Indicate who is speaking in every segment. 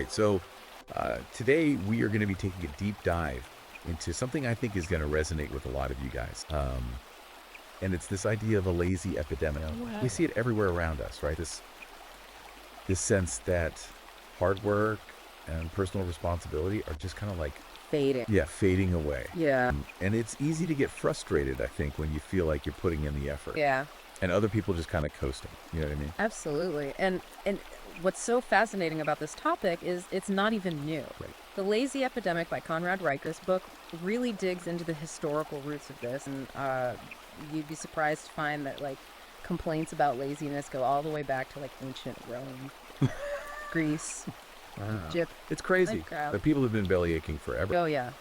Speaker 1: right, so today we are going to be taking a deep dive into something I think is going to resonate with a lot of you guys. And it's this idea of a lazy epidemic.
Speaker 2: Wow.
Speaker 1: We see it everywhere around us, right? This sense that hard work and personal responsibility are just kind of like fading away.
Speaker 2: Yeah.
Speaker 1: And it's easy to get frustrated, I think, when you feel like you're putting in the effort.
Speaker 2: Yeah.
Speaker 1: And other people just kind of coasting. You know what I mean?
Speaker 2: Absolutely. And what's so fascinating about this topic is it's not even new.
Speaker 1: Right.
Speaker 2: The Lazy Epidemic by Conrad Reich, this book really digs into the historical roots of this, and you'd be surprised to find that like complaints about laziness go all the way back to like ancient Rome, Greece, Egypt.
Speaker 1: It's crazy. But people have been belly aching forever.
Speaker 2: Oh yeah.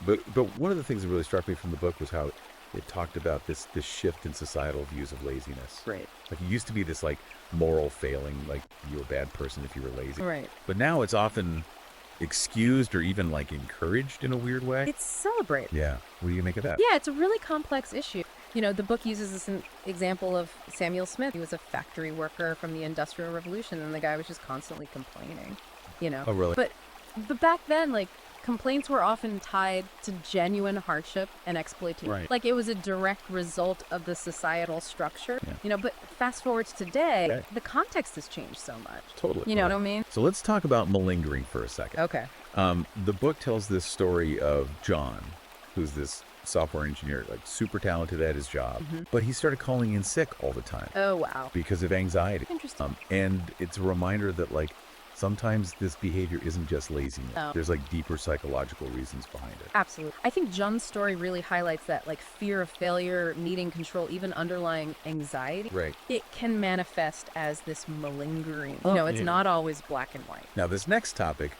Speaker 1: But one of the things that really struck me from the book was how it talked about this shift in societal views of laziness.
Speaker 2: Right.
Speaker 1: Like it used to be this like moral failing, like you were a bad person if you were lazy.
Speaker 2: Right.
Speaker 1: But now it's often excused or even like encouraged in a weird way.
Speaker 2: It's celebrated.
Speaker 1: Yeah. What do you make of that?
Speaker 2: Yeah, it's a really complex issue. You know, the book uses this example of Samuel Smith. He was a factory worker from the Industrial Revolution, and the guy was just constantly complaining, you know.
Speaker 1: Oh, really?
Speaker 2: But back then, like, complaints were often tied to genuine hardship and exploitation.
Speaker 1: Right.
Speaker 2: Like, it was a direct result of the societal structure, you know. But fast forward to today, the context has changed so much.
Speaker 1: Totally.
Speaker 2: You know what I mean?
Speaker 1: So let's talk about malingering for a second.
Speaker 2: Okay.
Speaker 1: The book tells this story of John, who's this software engineer, like super talented at his job, but he started calling in sick all the time.
Speaker 2: Oh, wow.
Speaker 1: Because of anxiety.
Speaker 2: Interesting.
Speaker 1: And it's a reminder that like sometimes this behavior isn't just laziness.
Speaker 2: Oh.
Speaker 1: There's like deeper psychological reasons behind it.
Speaker 2: Absolutely. I think John's story really highlights that, like, fear of failure, needing control, even underlying anxiety.
Speaker 1: Right.
Speaker 2: It can manifest as this malingering. You know, it's not always black and white.
Speaker 1: Now, this next topic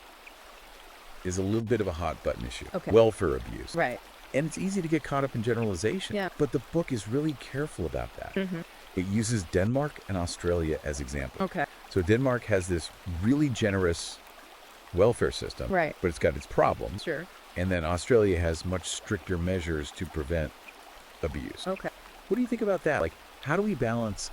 Speaker 1: is a little bit of a hot button issue.
Speaker 2: Okay.
Speaker 1: Welfare abuse.
Speaker 2: Right.
Speaker 1: And it's easy to get caught up in generalization.
Speaker 2: Yeah.
Speaker 1: But the book is really careful about that. It uses Denmark and Australia as examples.
Speaker 2: Okay.
Speaker 1: So Denmark has this really generous welfare system,
Speaker 2: Right.
Speaker 1: but it's got its problems.
Speaker 2: Sure.
Speaker 1: And then Australia has much stricter measures to prevent abuse.
Speaker 2: Okay.
Speaker 1: What do you think about that? Like, how do we balance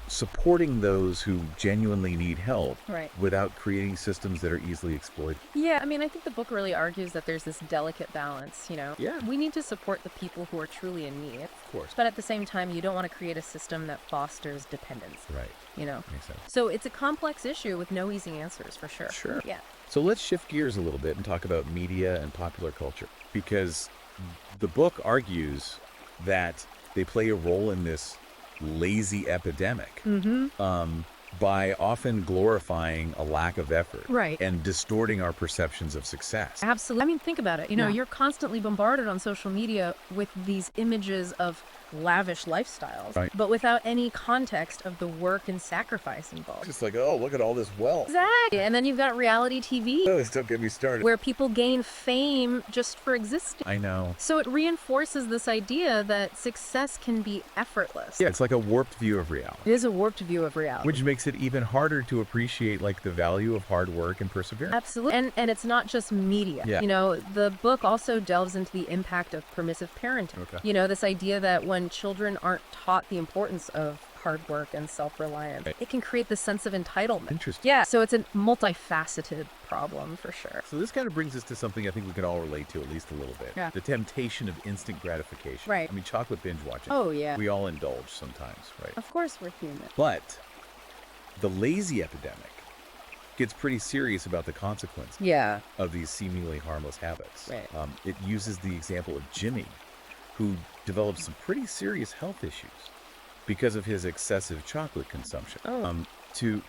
Speaker 1: supporting those who genuinely need help
Speaker 2: Right.
Speaker 1: without creating systems that are easily exploited?
Speaker 2: Yeah, I mean, I think the book really argues that there's this delicate balance, you know?
Speaker 1: Yeah.
Speaker 2: We need to support the people who are truly in need.
Speaker 1: Of course.
Speaker 2: But at the same time, you don't want to create a system that fosters dependence.
Speaker 1: Right.
Speaker 2: You know?
Speaker 1: Makes sense.
Speaker 2: So it's a complex issue with no easy answers, for sure.
Speaker 1: Sure.
Speaker 2: Yeah.
Speaker 1: So let's shift gears a little bit and talk about media and popular culture, because the book argues that they play a role in this lazy epidemic by often glorifying a lack of effort,
Speaker 2: Right.
Speaker 1: and distorting our perceptions of success.
Speaker 2: Absolutely. I mean, think about it. You know, you're constantly bombarded on social media with these images of lavish lifestyles,
Speaker 1: Right.
Speaker 2: but without any context of the work and sacrifice involved.
Speaker 1: Just like, oh, look at all this wealth.
Speaker 2: Exactly. And then you've got reality TV,
Speaker 1: Oh, don't get me started.
Speaker 2: where people gain fame just for existing.
Speaker 1: I know.
Speaker 2: So it reinforces this idea that success can be effortless.
Speaker 1: Yeah, it's like a warped view of reality,
Speaker 2: It is a warped view of reality.
Speaker 1: which makes it even harder to appreciate like the value of hard work and perseverance.
Speaker 2: Absolutely. And it's not just media.
Speaker 1: Yeah.
Speaker 2: You know, the book also delves into the impact of permissive parenting.
Speaker 1: Okay.
Speaker 2: You know, this idea that when children aren't taught the importance of hard work and self-reliance,
Speaker 1: Right.
Speaker 2: it can create this sense of entitlement.
Speaker 1: Interesting.
Speaker 2: Yeah. So it's a multifaceted problem for sure.
Speaker 1: So this kind of brings us to something I think we can all relate to at least a little bit.
Speaker 2: Yeah.
Speaker 1: The temptation of instant gratification.
Speaker 2: Right.
Speaker 1: I mean, chocolate binge watching.
Speaker 2: Oh, yeah.
Speaker 1: We all indulge sometimes, right?
Speaker 2: Of course we're human.
Speaker 1: But the lazy epidemic gets pretty serious about the consequences
Speaker 2: Yeah.
Speaker 1: of these seemingly harmless habits.
Speaker 2: Right.
Speaker 1: It uses the example of Jimmy, who developed some pretty serious health issues because of his excessive chocolate consumption. To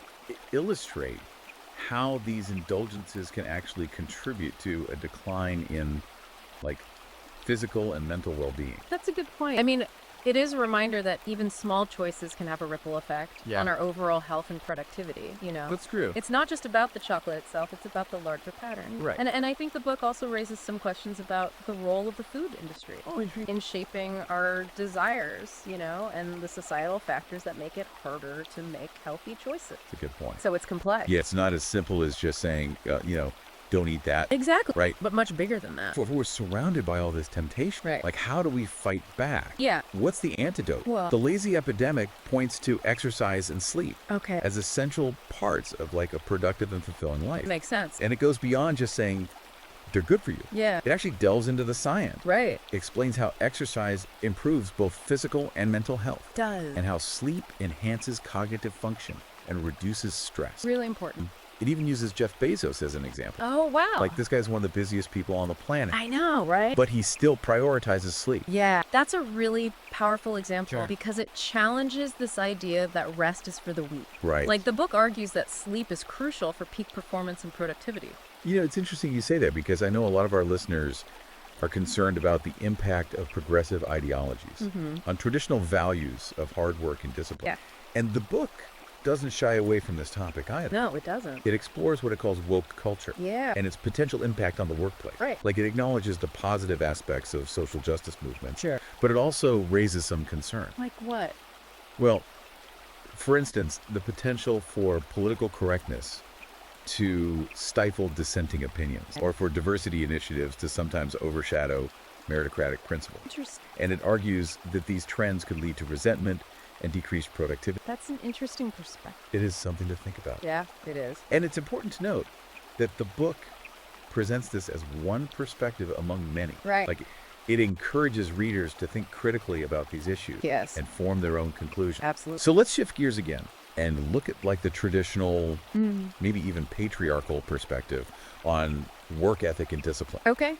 Speaker 1: illustrate how these indulgences can actually contribute to a decline in like physical and mental well-being.
Speaker 2: That's a good point. I mean, it is a reminder that even small choices can have a ripple effect on our overall health and productivity, you know?
Speaker 1: That's true.
Speaker 2: It's not just about the chocolate itself, it's about the larger pattern.
Speaker 1: Right.
Speaker 2: And I think the book also raises some questions about the role of the food industry in shaping our desires, you know, and the societal factors that make it harder to make healthy choices.
Speaker 1: That's a good point.
Speaker 2: So it's complex.
Speaker 1: Yeah, it's not as simple as just saying, don't eat that.
Speaker 2: Exactly.
Speaker 1: Right.
Speaker 2: But much bigger than that.
Speaker 1: If we're surrounded by all this temptation,
Speaker 2: Right.
Speaker 1: like how do we fight back?
Speaker 2: Yeah.
Speaker 1: What's the antidote?
Speaker 2: Well-
Speaker 1: The lazy epidemic points to exercise and sleep
Speaker 2: Okay.
Speaker 1: as essential parts of like a productive and fulfilling life.
Speaker 2: Makes sense.
Speaker 1: And it goes beyond just saying they're good for you.
Speaker 2: Yeah.
Speaker 1: It actually delves into the science.
Speaker 2: Right.
Speaker 1: It explains how exercise improves both physical and mental health,
Speaker 2: Does.
Speaker 1: and how sleep enhances cognitive function and reduces stress.
Speaker 2: Really important.
Speaker 1: It even uses Jeff Bezos as an example.
Speaker 2: Oh, wow.
Speaker 1: Like, this guy's one of the busiest people on the planet,
Speaker 2: I know, right?
Speaker 1: but he still prioritizes sleep.
Speaker 2: Yeah, that's a really powerful example
Speaker 1: Sure.
Speaker 2: because it challenges this idea that rest is for the weak.
Speaker 1: Right.
Speaker 2: Like the book argues that sleep is crucial for peak performance and productivity.
Speaker 1: You know, it's interesting you say that because I know a lot of our listeners are concerned about the impact of progressive ideologies on traditional values of hard work and discipline.
Speaker 2: Yeah.
Speaker 1: And the book doesn't shy away from this topic either.
Speaker 2: No, it doesn't.
Speaker 1: It explores what it calls woke culture
Speaker 2: Yeah.
Speaker 1: and its potential impact on the workplace.
Speaker 2: Right.
Speaker 1: Like, it acknowledges the positive aspects of social justice movements,
Speaker 2: Sure.
Speaker 1: but it also raises some concern.
Speaker 2: Like what?
Speaker 1: Well, for instance, the potential for political correctness to stifle dissenting opinions, or for diversity initiatives to sometimes overshadow meritocratic principles.
Speaker 2: Interesting.
Speaker 1: And it argues that these trends could lead to resentment and decreased productivity.
Speaker 2: That's an interesting perspective.
Speaker 1: It is something to think about.
Speaker 2: Yeah, it is.
Speaker 1: And it's important to note that the book presents this as one perspective among many.
Speaker 2: Right.
Speaker 1: Like, it encourages readers to think critically about these issues
Speaker 2: Yes.
Speaker 1: and form their own conclusions.
Speaker 2: Absolutely.
Speaker 1: So let's shift gears again and look at like the traditional, maybe even patriarchal perspective on work ethic and discipline.
Speaker 2: Okay.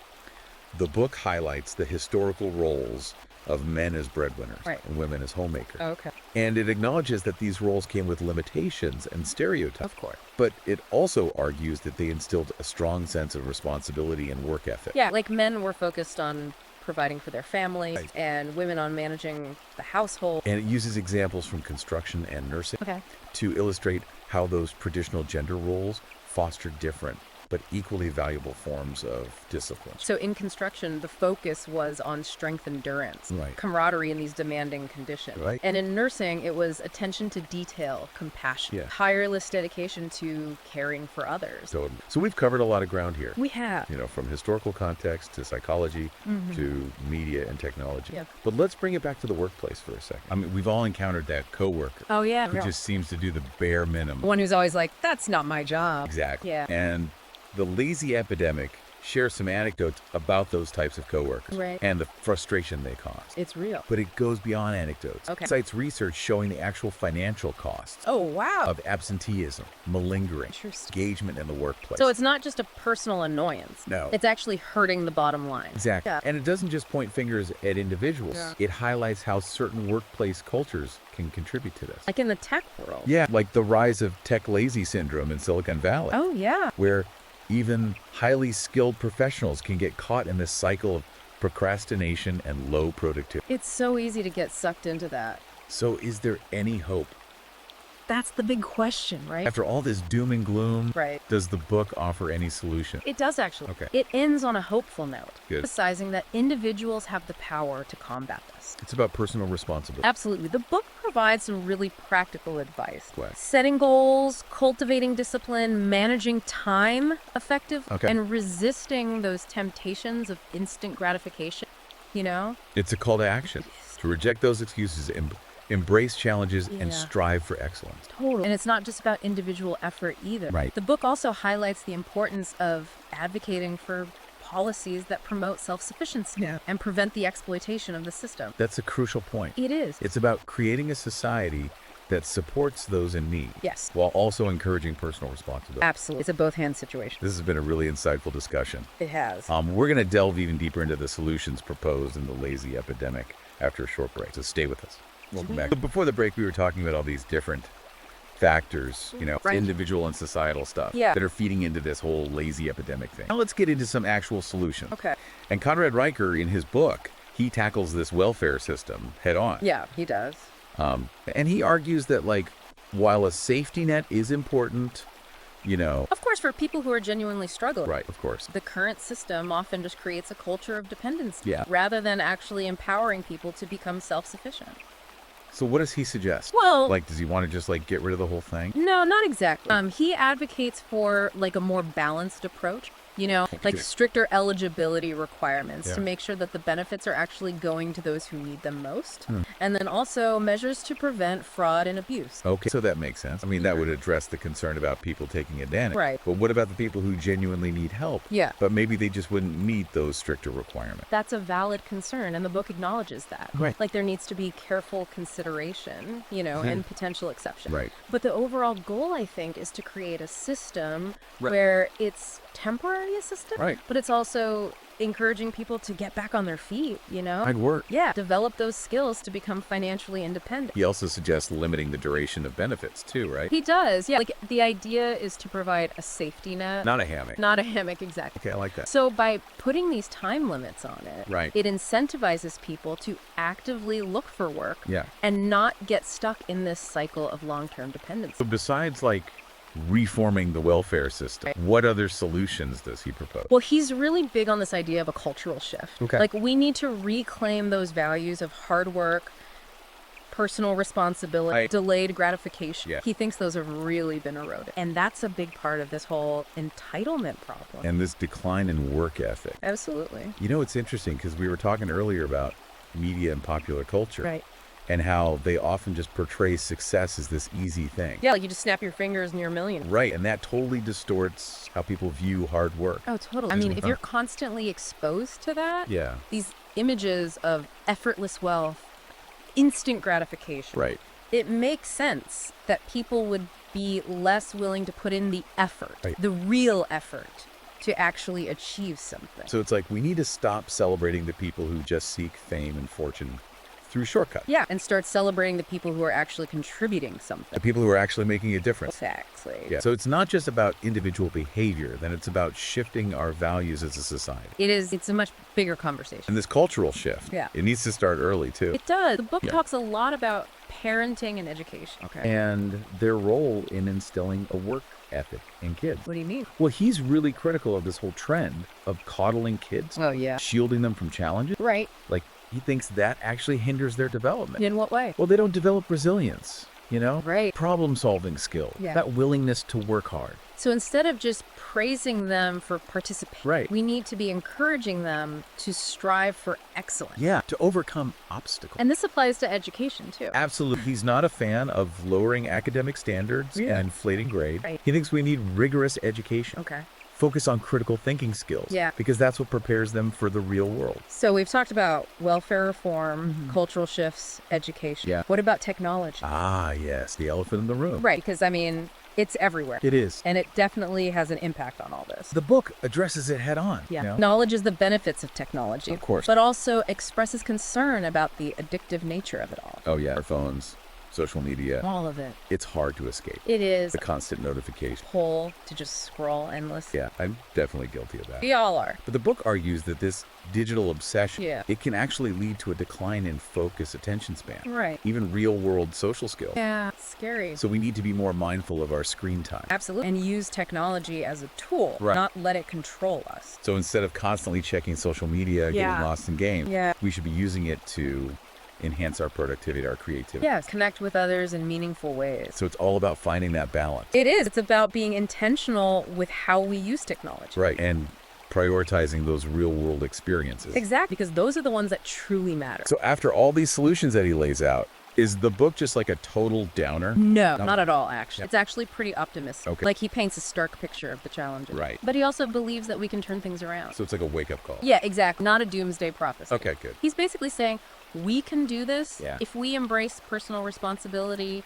Speaker 1: The book highlights the historical roles of men as breadwinners
Speaker 2: Right.
Speaker 1: and women as homemakers.
Speaker 2: Okay.
Speaker 1: And it acknowledges that these roles came with limitations and stereotypes.
Speaker 2: Of course.
Speaker 1: But it also argues that they instilled a strong sense of responsibility and work ethic.
Speaker 2: Yeah, like men were focused on providing for their families
Speaker 1: Right.
Speaker 2: and women on managing the household.
Speaker 1: And it uses examples from construction and nursing
Speaker 2: Okay.
Speaker 1: to illustrate how those traditional gender roles foster different but equally valuable forms of discipline.
Speaker 2: So in construction, the focus was on strength endurance,
Speaker 1: Right.
Speaker 2: camaraderie in these demanding conditions.
Speaker 1: Right.
Speaker 2: And in nursing, it was attention to detail, compassion,
Speaker 1: Yeah.
Speaker 2: tireless dedication to caring for others.
Speaker 1: So we've covered a lot of ground here.
Speaker 2: We have.
Speaker 1: You know, from historical context to psychology to media and technology.
Speaker 2: Yep.
Speaker 1: But let's bring it back to the workplace for a second. I mean, we've all encountered that coworker
Speaker 2: Oh, yeah.
Speaker 1: who just seems to do the bare minimum.
Speaker 2: One who's always like, that's not my job.
Speaker 1: Exactly.
Speaker 2: Yeah.
Speaker 1: And the lazy epidemic shares some anecdotes about those types of coworkers
Speaker 2: Right.
Speaker 1: and the frustration they cause.
Speaker 2: It's real.
Speaker 1: But it goes beyond anecdotes.
Speaker 2: Okay.
Speaker 1: It cites research showing the actual financial costs
Speaker 2: Oh, wow.
Speaker 1: of absenteeism, malingering,
Speaker 2: Interesting.
Speaker 1: engagement in the workplace.
Speaker 2: So it's not just a personal annoyance.
Speaker 1: No.
Speaker 2: It's actually hurting the bottom line.
Speaker 1: Exactly.
Speaker 2: Yeah.
Speaker 1: And it doesn't just point fingers at individuals.
Speaker 2: Yeah.
Speaker 1: It highlights how certain workplace cultures can contribute to this.
Speaker 2: Like in the tech world.
Speaker 1: Yeah, like the rise of tech lazy syndrome in Silicon Valley,
Speaker 2: Oh, yeah.
Speaker 1: where even highly skilled professionals can get caught in this cycle of procrastination and low productivity.
Speaker 2: It's so easy to get sucked into that.
Speaker 1: So is there any hope?
Speaker 2: That's the big question, right?
Speaker 1: After all this doom and gloom,
Speaker 2: Right.
Speaker 1: does the book offer any solution?
Speaker 2: It does actually.
Speaker 1: Okay.
Speaker 2: It ends on a hopeful note,
Speaker 1: Good.
Speaker 2: emphasizing that individuals have the power to combat this.
Speaker 1: It's about personal responsibility.
Speaker 2: Absolutely. The book provides some really practical advice.
Speaker 1: Right.
Speaker 2: Setting goals, cultivating discipline, managing time effective,
Speaker 1: Okay.
Speaker 2: and resisting those temptations of instant gratification, you know?
Speaker 1: It's a call to action. To reject those excuses, embrace challenges, and
Speaker 2: Yeah.
Speaker 1: strive for excellence.
Speaker 2: Totally. And it's not just about individual effort either.
Speaker 1: Right.
Speaker 2: The book also highlights the importance of advocating for policies that promote self-sufficiency
Speaker 1: Yeah.
Speaker 2: and prevent the exploitation of the system.
Speaker 1: That's a crucial point.
Speaker 2: It is.
Speaker 1: It's about creating a society that supports those in need,
Speaker 2: Yes.
Speaker 1: while also encouraging personal responsibility.
Speaker 2: Absolutely. It's a both-hand situation.
Speaker 1: This has been a really insightful discussion.
Speaker 2: It has.
Speaker 1: We're going to delve even deeper into the solutions proposed in the lazy epidemic after a short break, so stay with us. Welcome back. But before the break, we were talking about all these different factors, you know,
Speaker 2: Right.
Speaker 1: individual and societal stuff
Speaker 2: Yeah.
Speaker 1: that are feeding into this whole lazy epidemic thing. Now let's get into some actual solutions.
Speaker 2: Okay.
Speaker 1: And Conrad Riker, in his book, he tackles this welfare system head on.
Speaker 2: Yeah, he does.
Speaker 1: And he argues that, like, while a safety net is important, you know,
Speaker 2: Of course, for people who are genuinely struggling.
Speaker 1: right, of course.
Speaker 2: The current system often just creates a culture of dependency
Speaker 1: Yeah.
Speaker 2: rather than actually empowering people to become self-sufficient.
Speaker 1: So what does he suggest?
Speaker 2: Well,
Speaker 1: Like, does he want to just, like, get rid of the whole thing?
Speaker 2: no, not exactly. He advocates for like a more balanced approach like stricter eligibility requirements
Speaker 1: Yeah.
Speaker 2: to make sure that the benefits are actually going to those who need them most. And then also measures to prevent fraud and abuse.
Speaker 1: Okay, so that makes sense. I mean, that would address the concern about people taking advantage.
Speaker 2: Right.
Speaker 1: But what about the people who genuinely need help?
Speaker 2: Yeah.
Speaker 1: But maybe they just wouldn't meet those stricter requirements.
Speaker 2: That's a valid concern, and the book acknowledges that.
Speaker 1: Right.
Speaker 2: Like, there needs to be careful consideration, and potential exception.
Speaker 1: Right.
Speaker 2: But the overall goal, I think, is to create a system
Speaker 1: Right.
Speaker 2: where it's temporary assistance,
Speaker 1: Right.
Speaker 2: but it's also encouraging people to get back on their feet,
Speaker 1: I'd work.
Speaker 2: Yeah, develop those skills to become financially independent.
Speaker 1: He also suggests limiting the duration of benefits too, right?
Speaker 2: He does, yeah. Like, the idea is to provide a safety net.
Speaker 1: Not a hammock.
Speaker 2: Not a hammock, exactly.
Speaker 1: Okay, I like that.
Speaker 2: So by putting these time limits on it,
Speaker 1: Right.
Speaker 2: it incentivizes people to actively look for work
Speaker 1: Yeah.
Speaker 2: and not get stuck in this cycle of long-term dependency.
Speaker 1: So besides reforming the welfare system, what other solutions does he propose?
Speaker 2: Well, he's really big on this idea of a cultural shift.
Speaker 1: Okay.
Speaker 2: Like, we need to reclaim those values of hard work, personal responsibility,
Speaker 1: Right.
Speaker 2: delayed gratification.
Speaker 1: Yeah.
Speaker 2: He thinks those have really been eroded. And that's a big part of this whole entitlement problem.
Speaker 1: And this decline in work ethic.
Speaker 2: Absolutely.
Speaker 1: It's interesting because we were talking earlier about media and popular culture.
Speaker 2: Right.
Speaker 1: And how they often just portray success as this easy thing.
Speaker 2: Yeah, like you just snap your fingers and you're a millionaire.
Speaker 1: Right, and that totally distorts how people view hard work.
Speaker 2: Oh, totally. I mean, if you're constantly exposed to that,
Speaker 1: Yeah,
Speaker 2: these images of effortless wealth, instant gratification,
Speaker 1: right.
Speaker 2: it makes sense that people would be less willing to put in the effort,
Speaker 1: Right.
Speaker 2: the real effort, to actually achieve something.
Speaker 1: So it's like we need to stop celebrating the people who just seek fame and fortune through shortcuts.
Speaker 2: Yeah, and start celebrating the people who are actually contributing something.
Speaker 1: The people who are actually making a difference.
Speaker 2: Exactly.
Speaker 1: Yeah. So it's not just about individual behavior, then it's about shifting our values as a society.
Speaker 2: It's a much bigger conversation.
Speaker 1: And this cultural shift,
Speaker 2: Yeah.
Speaker 1: it needs to start early too.
Speaker 2: It does. The book
Speaker 1: Yeah.
Speaker 2: talks a lot about parenting and education. Okay.
Speaker 1: And their role in instilling a work ethic in kids.
Speaker 2: What do you mean?
Speaker 1: Well, he's really critical of this whole trend of coddling kids,
Speaker 2: Oh, yeah.
Speaker 1: shielding them from challenges.
Speaker 2: Right.
Speaker 1: Like, he thinks that actually hinders their development.
Speaker 2: In what way?
Speaker 1: Well, they don't develop resilience,
Speaker 2: Right.
Speaker 1: Problem-solving skills,
Speaker 2: Yeah.
Speaker 1: that willingness to work hard.
Speaker 2: So instead of just praising them for participating,
Speaker 1: Right.
Speaker 2: we need to be encouraging them to strive for excellence.
Speaker 1: Yeah, to overcome obstacles.
Speaker 2: And this applies to education, too.
Speaker 1: Absolutely. He's not a fan of lowering academic standards
Speaker 2: Yeah.
Speaker 1: and inflating grades.
Speaker 2: Right.
Speaker 1: He thinks we need rigorous education.
Speaker 2: Okay.
Speaker 1: Focus on critical thinking skills.
Speaker 2: Yeah.
Speaker 1: Because that's what prepares them for the real world.
Speaker 2: So we've talked about welfare reform, cultural shifts, education.
Speaker 1: Yeah.
Speaker 2: What about technology?
Speaker 1: Ah, yes, the elephant in the room.
Speaker 2: Right, because, I mean, it's everywhere.
Speaker 1: It is.
Speaker 2: And it definitely has an impact on all this.
Speaker 1: The book addresses it head on.
Speaker 2: Yeah.
Speaker 1: you know?
Speaker 2: Acknowledges the benefits of technology.
Speaker 1: Of course.
Speaker 2: But also expresses concern about the addictive nature of it all.
Speaker 1: Oh, yeah. Our phones, social media.
Speaker 2: All of it.
Speaker 1: It's hard to escape.
Speaker 2: It is
Speaker 1: The constant notification.
Speaker 2: pull to just scroll endless.
Speaker 1: Yeah, I'm definitely guilty of that.
Speaker 2: We all are.
Speaker 1: But the book argues that this digital obsession,
Speaker 2: Yeah.
Speaker 1: it can actually lead to a decline in focus, attention span,
Speaker 2: Right.
Speaker 1: even real-world social skills.
Speaker 2: Yeah, it's scary.
Speaker 1: So we need to be more mindful of our screen time.
Speaker 2: Absolutely. And use technology as a tool,
Speaker 1: Right.
Speaker 2: not let it control us.
Speaker 1: So instead of constantly checking social media,
Speaker 2: Yeah.
Speaker 1: getting lost in games,
Speaker 2: Yeah.
Speaker 1: we should be using it to enhance our productivity, our creativity.
Speaker 2: Yes, connect with others in meaningful ways.
Speaker 1: So it's all about finding that balance.
Speaker 2: It is. It's about being intentional with how we use technology.
Speaker 1: Right. And prioritizing those real-world experiences.
Speaker 2: Exactly, because those are the ones that truly matter.
Speaker 1: So after all these solutions that he lays out, is the book just like a total downer?
Speaker 2: No, not at all, actually.
Speaker 1: Yeah.
Speaker 2: It's actually pretty optimistic.
Speaker 1: Okay.
Speaker 2: Like, he paints a stark picture of the challenges.
Speaker 1: Right.
Speaker 2: But he also believes that we can turn things around.
Speaker 1: So it's like a wake-up call.
Speaker 2: Yeah, exactly. Not a doomsday prophecy.
Speaker 1: Okay, good.
Speaker 2: He's basically saying we can do this
Speaker 1: Yeah.
Speaker 2: if we embrace personal responsibility,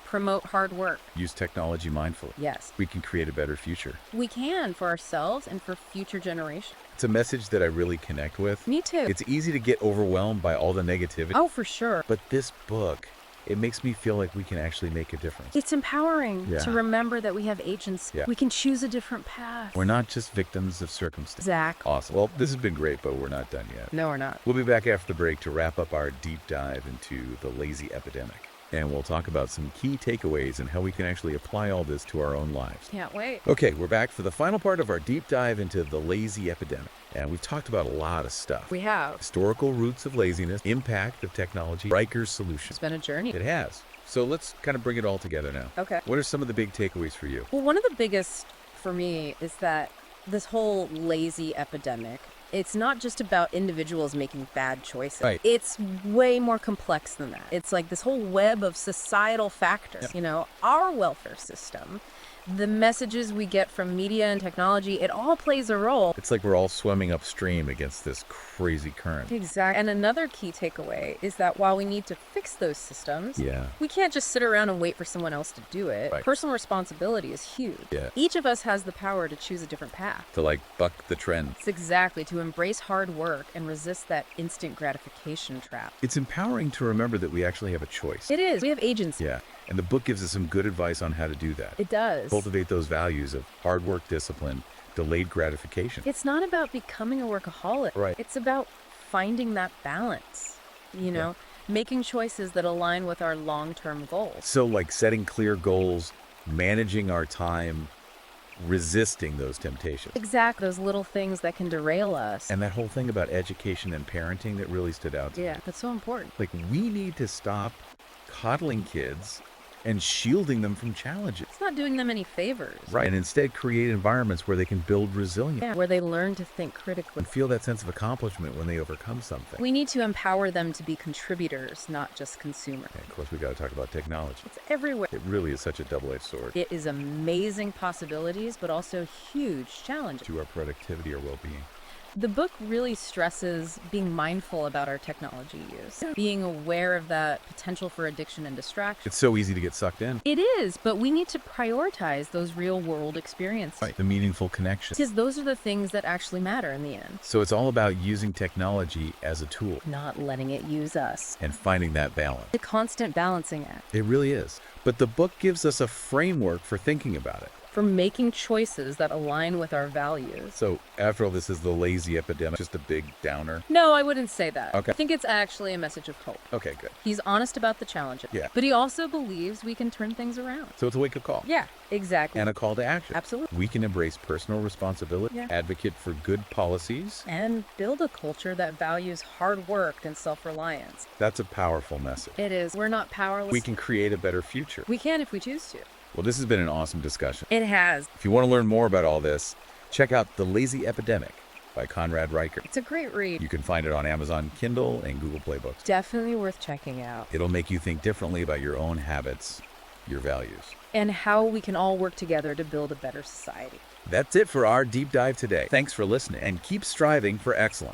Speaker 2: promote hard work.
Speaker 1: Use technology mindfully.
Speaker 2: Yes,
Speaker 1: We can create a better future.
Speaker 2: we can for ourselves and for future generations.
Speaker 1: It's a message that I really connect with.
Speaker 2: Me too.
Speaker 1: It's easy to get overwhelmed by all the negativity.
Speaker 2: Oh, for sure.
Speaker 1: But this book, it makes me feel like we can actually make a difference.
Speaker 2: It's empowering
Speaker 1: Yeah.
Speaker 2: to remember that we have agency.
Speaker 1: Yeah.
Speaker 2: We can choose a different path.
Speaker 1: We're not just victims of circumstance.
Speaker 2: Zach.
Speaker 1: Awesome. Well, this has been great, but we're not done yet.
Speaker 2: No, we're not.
Speaker 1: We'll be back after the break to wrap up our deep dive into the lazy epidemic. And we'll talk about some key takeaways and how we can actually apply all this to our own lives.
Speaker 2: Can't wait.
Speaker 1: Okay, we're back for the final part of our deep dive into the lazy epidemic. And we've talked about a lot of stuff.
Speaker 2: We have.
Speaker 1: Historical roots of laziness, impact of technology, Riker's solutions.
Speaker 2: It's been a journey.
Speaker 1: It has. So let's kind of bring it all together now.
Speaker 2: Okay.
Speaker 1: What are some of the big takeaways for you?
Speaker 2: Well, one of the biggest for me is that this whole lazy epidemic, it's not just about individuals making bad choices.
Speaker 1: Right.
Speaker 2: It's way more complex than that. It's like this whole web of societal factors.
Speaker 1: Yep.
Speaker 2: You know, our welfare system, the messages we get from media and technology, it all plays a role.
Speaker 1: It's like we're all swimming upstream against this crazy current.
Speaker 2: Exactly. And another key takeaway is that while we need to fix those systems,
Speaker 1: Yeah.
Speaker 2: we can't just sit around and wait for someone else to do it.
Speaker 1: Right.
Speaker 2: Personal responsibility is huge.
Speaker 1: Yeah.
Speaker 2: Each of us has the power to choose a different path.
Speaker 1: To like buck the trend.
Speaker 2: It's exactly to embrace hard work and resist that instant gratification trap.
Speaker 1: It's empowering to remember that we actually have a choice.
Speaker 2: It is. We have agency.
Speaker 1: Yeah. And the book gives us some good advice on how to do that.
Speaker 2: It does.
Speaker 1: Cultivate those values of hard work, discipline, delayed gratification.
Speaker 2: It's not about becoming a workaholic.
Speaker 1: Right.
Speaker 2: It's about finding that balance, you know, making choices that align with our long-term goals.
Speaker 1: So like setting clear goals, managing our time, resisting those temptations.
Speaker 2: Exactly. Those little things that can derail us.
Speaker 1: And that whole thing about education and parenting that really stood out to me.
Speaker 2: Yeah, that's so important.
Speaker 1: Like we need to stop coddling kids and shielding them from challenges.
Speaker 2: It's not doing them any favors.
Speaker 1: Right. And instead create environments where they can build resilience
Speaker 2: Yeah, where they learn to think critically.
Speaker 1: and feel that sense of accomplishment when they overcome something.
Speaker 2: We need to empower them to be contributors, not just consumers.
Speaker 1: And of course, we got to talk about technology.
Speaker 2: It's everywhere.
Speaker 1: It really is such a double-edged sword
Speaker 2: It is amazing possibilities, but also huge challenges.
Speaker 1: to our productivity or well-being.
Speaker 2: The book really stresses being mindful about our technology use, being aware of that potential for addiction and distraction.
Speaker 1: It's so easy to get sucked in.
Speaker 2: It is, but we need to prioritize those real-world experiences.
Speaker 1: Right. The meaningful connection.
Speaker 2: Because those are the things that actually matter in the end,
Speaker 1: So it's all about using technology as a tool
Speaker 2: not letting it use us.
Speaker 1: and finding that balance.
Speaker 2: The constant balancing act
Speaker 1: It really is. But the book gives us a framework for thinking about it.
Speaker 2: for making choices that align with our values.
Speaker 1: So after all, this is the lazy epidemic, just a big downer.
Speaker 2: No, I wouldn't say that.
Speaker 1: Okay.
Speaker 2: I think it's actually a message of hope.
Speaker 1: Okay, good.
Speaker 2: He's honest about the challenges,
Speaker 1: Yeah.
Speaker 2: but he also believes we can turn things around.
Speaker 1: So it's a wake-up call.
Speaker 2: Yeah, exactly.
Speaker 1: And a call to action.
Speaker 2: Absolutely.
Speaker 1: We can embrace personal responsibility,
Speaker 2: Yeah.
Speaker 1: advocate for good policies.
Speaker 2: And build a culture that values hard work and self-reliance.
Speaker 1: That's a powerful message.
Speaker 2: It is. We're not powerless.
Speaker 1: We can create a better future.
Speaker 2: We can if we choose to.
Speaker 1: Well, this has been an awesome discussion.
Speaker 2: It has.
Speaker 1: If you want to learn more about all this, check out The Lazy Epidemic by Conrad Reichert.
Speaker 2: It's a great read.
Speaker 1: You can find it on Amazon Kindle and Google Play Books.
Speaker 2: Definitely worth checking out.
Speaker 1: It'll make you think differently about your own habits, your values.
Speaker 2: And how we can all work together to build a better society.
Speaker 1: That's it for our deep dive today. Thanks for listening and keep striving for excellence.